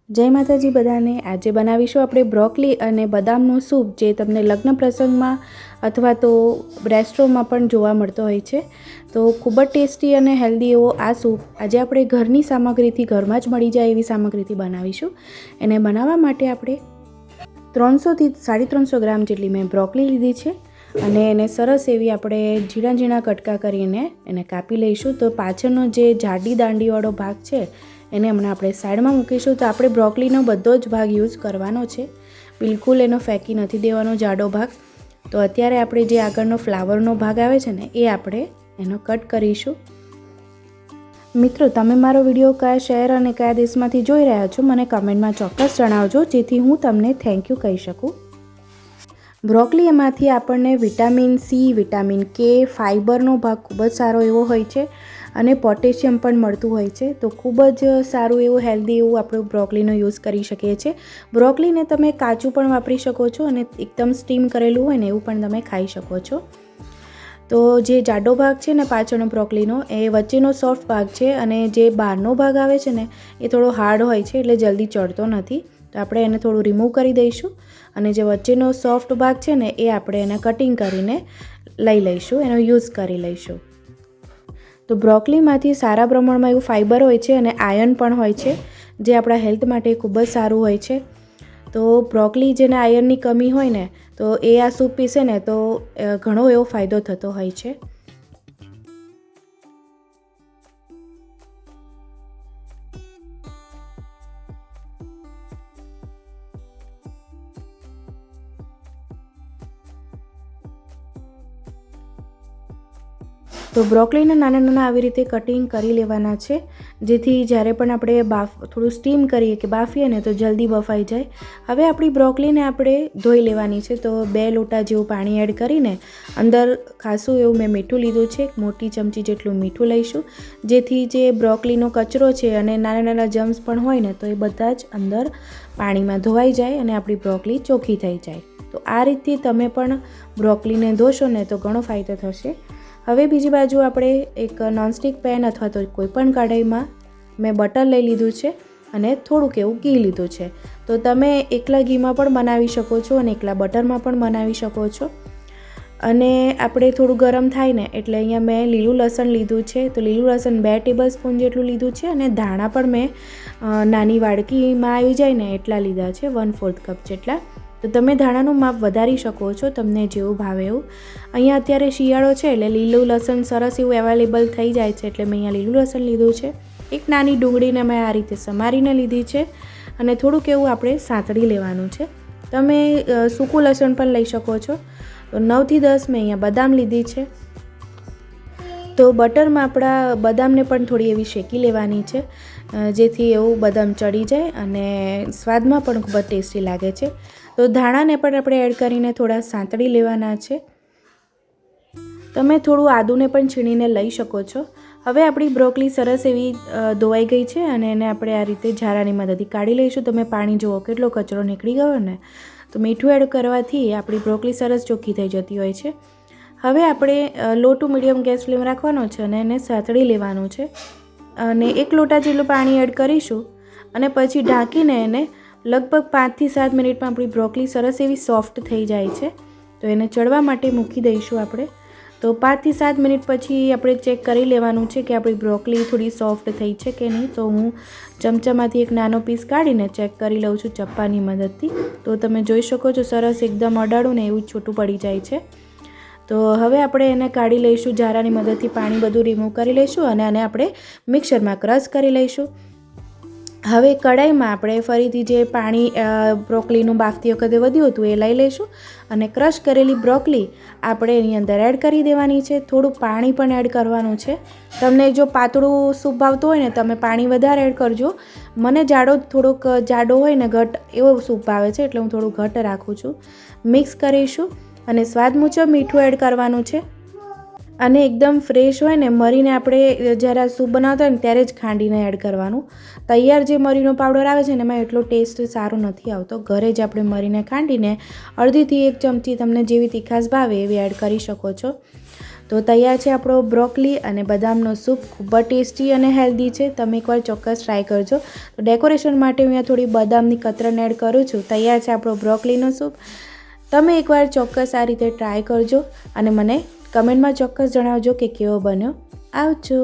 જય માતાજી બધાને। આજે બનાવીશું આપણે બ્રોકલી અને બદામનો સૂપ, જે તમને લગ્ન પ્રસંગમાં અથવા તો રેસ્ટોરન્ટમાં પણ જોવા મળતો હોય છે। તો ખૂબ જ ટેસ્ટી અને હેલ્ધી એવો આ સૂપ આજે આપણે ઘરની સામગ્રીથી, ઘરમાં જ મળી જાય એવી સામગ્રીથી બનાવીશું। એને બનાવવા માટે આપણે 300 થી 350 ગ્રામ જેટલી મેં બ્રોકલી લીધી છે અને એને સરસ એવી આપણે ઝીણા ઝીણા કટકા કરીને એને કાપી લઈશું। તો પાછળનો જે જાડી દાંડીવાળો ભાગ છે એને હમણાં આપણે સાઈડમાં મૂકીશું। તો આપણે બ્રોકલીનો બધો જ ભાગ યુઝ કરવાનો છે, બિલકુલ એનો ફેંકી નથી દેવાનો જાડો ભાગ। તો અત્યારે આપણે જે આગળનો ફ્લાવરનો ભાગ આવે છે ને એ આપણે એનો કટ કરીશું। મિત્રો, તમે મારો વિડીયો કયા શહેર અને કયા દેશમાંથી જોઈ રહ્યા છો મને કમેન્ટમાં ચોક્કસ જણાવજો, જેથી હું તમને થેન્ક યુ કહી શકું। બ્રોકલી એમાંથી આપણને વિટામિન સી, વિટામિન કે, ફાઇબરનો ભાગ ખૂબ જ સારો એવો હોય છે અને પોટેશિયમ પણ મળતું હોય છે। તો ખૂબ જ સારું એવું હેલ્ધી એવું આપણે બ્રોકલીનો યુઝ કરી શકીએ છીએ। બ્રોકલીને તમે કાચું પણ વાપરી શકો છો અને એકદમ સ્ટીમ કરેલું હોય ને એવું પણ તમે ખાઈ શકો છો। તો જે જાડો ભાગ છે ને પાછળનો બ્રોકલીનો, એ વચ્ચેનો સોફ્ટ ભાગ છે અને જે બહારનો ભાગ આવે છે ને એ થોડો હાર્ડ હોય છે, એટલે જલ્દી ચડતો નથી। તો આપણે એને થોડું રિમૂવ કરી દઈશું અને જે વચ્ચેનો સોફ્ટ ભાગ છે ને એ આપણે એને કટિંગ કરીને લઈ લઈશું, એનો યુઝ કરી લઈશું। તો બ્રોકલીમાંથી સારા પ્રમાણમાં એવું ફાઇબર હોય છે અને આયર્ન પણ હોય છે, જે આપણા હેલ્થ માટે ખૂબ જ સારું હોય છે। તો બ્રોકલી જેને આયર્નની કમી હોય ને, તો એ આ સૂપ પીશે ને તો ઘણો એવો ફાયદો થતો હોય છે। તો બ્રોકલીને નાના નાના આવી રીતે કટિંગ કરી લેવાના છે, જેથી જ્યારે પણ આપણે થોડું સ્ટીમ કરીએ કે બાફીએ ને તો જલ્દી બફાઈ જાય। હવે આપણી બ્રોકલીને આપણે ધોઈ લેવાની છે। તો 2 લોટા જેવું પાણી એડ કરીને અંદર ખાસું એવું મેં મીઠું લીધું છે, એક મોટી ચમચી જેટલું મીઠું લઈશું, જેથી જે બ્રોકલીનો કચરો છે અને નાના નાના જમ્સ પણ હોય ને તો એ બધા જ અંદર પાણીમાં ધોવાઈ જાય અને આપણી બ્રોકલી ચોખ્ખી થઈ જાય। તો આ રીતથી તમે પણ બ્રોકલીને ધોશો ને તો ઘણો ફાયદો થશે। હવે બીજી બાજુ આપણે એક નોનસ્ટિક પેન અથવા તો કોઈ પણ કઢાઈમાં મેં બટર લઈ લીધું છે અને થોડુંક એવું ઘી લીધું છે। તો તમે એકલા ઘીમાં પણ બનાવી શકો છો અને એકલા બટરમાં પણ બનાવી શકો છો। અને આપણે થોડું ગરમ થાય ને એટલે અહીંયા મેં લીલું લસણ લીધું છે। તો લીલું લસણ 2 ટેબલસ્પૂન જેટલું લીધું છે અને ધાણા પણ મેં નાની વાડકીમાં આવી જાય ને એટલા લીધા છે, 1/4 કપ જેટલા। તો તમે ધાણાનું માપ વધારી શકો છો, તમને જેવું ભાવે એવું। અહીંયા અત્યારે શિયાળો છે એટલે લીલું લસણ સરસ એવું અવેલેબલ થઈ જાય છે, એટલે મેં અહીંયા લીલું લસણ લીધું છે। એક નાની ડુંગળીને મેં આ રીતે સમારીને લીધી છે અને થોડુંક એવું આપણે સાંતળી લેવાનું છે। તમે સૂકું લસણ પણ લઈ શકો છો। તો 9 થી 10 મેં અહીંયા બદામ લીધી છે। તો બટરમાં આપણા બદામને પણ થોડી એવી શેકી લેવાની છે, જેથી એવું બદામ ચડી જાય અને સ્વાદમાં પણ ખૂબ જ ટેસ્ટી લાગે છે। તો ધાણાને પણ આપણે એડ કરીને થોડા સાંતળી લેવાના છે। તમે થોડું આદુને પણ છીણીને લઈ શકો છો। હવે આપણી બ્રોકલી સરસ એવી ધોવાઈ ગઈ છે અને એને આપણે આ રીતે ઝારાની મદદથી કાઢી લઈશું। તમે પાણી જુઓ કેટલો કચરો નીકળી ગયો ને। તો મીઠું એડ કરવાથી આપણી બ્રોકલી સરસ ચોખ્ખી થઈ જતી હોય છે। હવે આપણે લો ટુ મીડિયમ ગેસ ફ્લેમ રાખવાનો છે અને એને સાંતળી લેવાનું છે અને 1 લોટા જેટલું પાણી એડ કરીશું અને પછી ઢાંકીને એને લગભગ 5 થી 7 મિનિટમાં આપણી બ્રોકલી સરસ એવી સોફ્ટ થઈ જાય છે। તો એને ચડવા માટે મૂકી દઈશું આપણે। તો 5 થી 7 મિનિટ પછી આપણે ચેક કરી લેવાનું છે કે આપણી બ્રોકલી થોડી સોફ્ટ થઈ છે કે નહીં। તો હું ચમચામાંથી એક નાનો પીસ કાઢીને ચેક કરી લઉં છું ચપ્પાની મદદથી। તો તમે જોઈ શકો છો સરસ એકદમ અડાડું ને એવું છૂટું પડી જાય છે। તો હવે આપણે એને કાઢી લઈશું, ઝારાની મદદથી પાણી બધું રિમૂવ કરી લઈશું અને આને આપણે મિક્સરમાં ક્રશ કરી લઈશું। હવે કઢાઈમાં આપણે ફરીથી જે પાણી બ્રોકલીનું બાફતી વખતે વધ્યું હતું એ લઈ લઈશું અને ક્રશ કરેલી બ્રોકલી આપણે એની અંદર એડ કરી દેવાની છે। થોડું પાણી પણ એડ કરવાનું છે। તમને જો પાતળું સૂપ ભાવતું હોય ને તમે પાણી વધારે એડ કરજો। મને થોડોક જાડો હોય ને ઘટ એવો સૂપ ભાવે છે, એટલે હું થોડું ઘટ રાખું છું। મિક્સ કરીશું અને સ્વાદ મુજબ મીઠું એડ કરવાનું છે અને એકદમ ફ્રેશ હોય ને મરીને આપણે જ્યારે આ સૂપ બનાવતા હોય ને ત્યારે જ ખાંડીને એડ કરવાનું। તૈયાર જે મરીનો પાવડર આવે છે ને એમાં એટલો ટેસ્ટ સારો નથી આવતો। ઘરે જ આપણે મરીને ખાંડીને અડધીથી 1 ચમચી તમને જેવી તીખાશ ભાવે એવી એડ કરી શકો છો। તો તૈયાર છે આપણો બ્રોકલી અને બદામનો સૂપ. ખૂબ જ ટેસ્ટી અને હેલ્ધી છે. તમે એકવાર ચોક્કસ ટ્રાય કરજો. તો ડેકોરેશન માટે હું અહીંયા થોડી બદામની કતરણ એડ કરું છું. તૈયાર છે આપણો બ્રોકલીનો સૂપ. તમે એકવાર ચોક્કસ આ રીતે ટ્રાય કરજો અને મને કમેન્ટમાં ચોક્કસ જણાવજો કે કેવો બન્યો. આવજો.